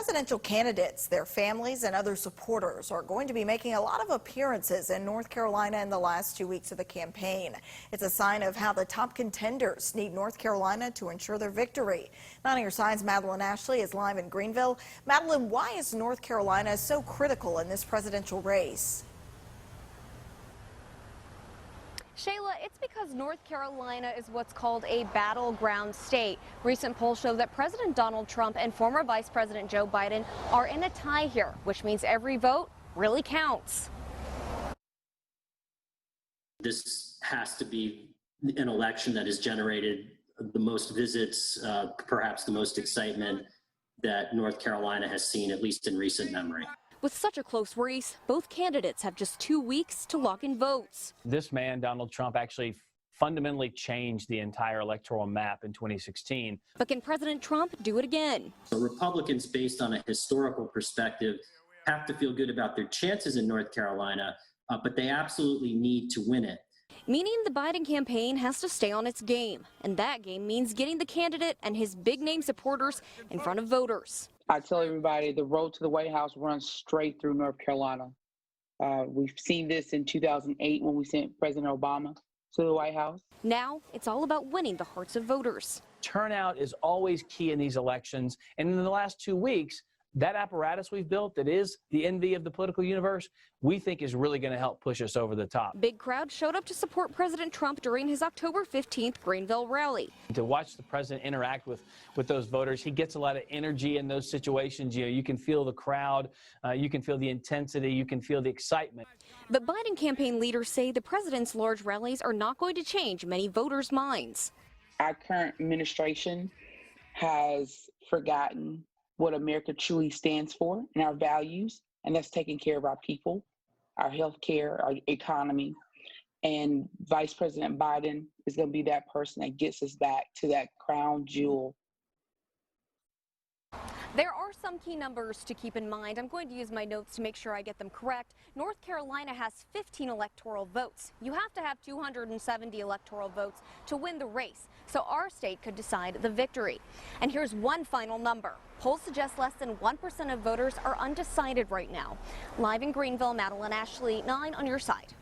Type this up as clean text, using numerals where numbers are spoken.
presidential candidates, their families, and other supporters are going to be making a lot of appearances in North Carolina in the last 2 weeks of the campaign. It's a sign of how the top contenders need North Carolina to ensure their victory. 9 on your side's Madeline Ashley is live in Greenville. Madeline, why is North Carolina so critical in this presidential race? Shayla, it's because North Carolina is what's called a battleground state. Recent polls show that President Donald Trump and former Vice President Joe Biden are in a tie here, which means every vote really counts. This has to be an election that has generated the most visits, perhaps the most excitement that North Carolina has seen, at least in recent memory. With such a close race, both candidates have just 2 weeks to lock in votes. This man, Donald Trump, actually fundamentally changed the entire electoral map in 2016. But can President Trump do it again? So Republicans, based on a historical perspective, have to feel good about their chances in North Carolina, but they absolutely need to win it. Meaning the Biden campaign has to stay on its game. And that game means getting the candidate and his big-name supporters in front of voters. I tell everybody the road to the White House runs straight through North Carolina. We've seen this in 2008 when we sent President Obama to the White House. Now it's all about winning the hearts of voters. Turnout is always key in these elections. And in the last 2 weeks, that apparatus we've built that is the envy of the political universe, we think is really going to help push us over the top. Big crowd showed up to support President Trump during his October 15th Greenville rally. To watch the president interact with those voters, he gets a lot of energy in those situations. You know, you can feel the crowd, you can feel the intensity, you can feel the excitement. But Biden campaign leaders say the president's large rallies are not going to change many voters' minds. Our current administration has forgotten what America truly stands for and our values, and that's taking care of our people, our health care, our economy. And Vice President Biden is going to be that person that gets us back to that crown jewel. There are some key numbers to keep in mind. I'm going to use my notes to make sure I get them correct. North Carolina has 15 electoral votes. You have to have 270 electoral votes to win the race, so our state could decide the victory. And here's one final number. Polls suggest less than 1% of voters are undecided right now. Live in Greenville, Madeline Ashley, 9 on your side.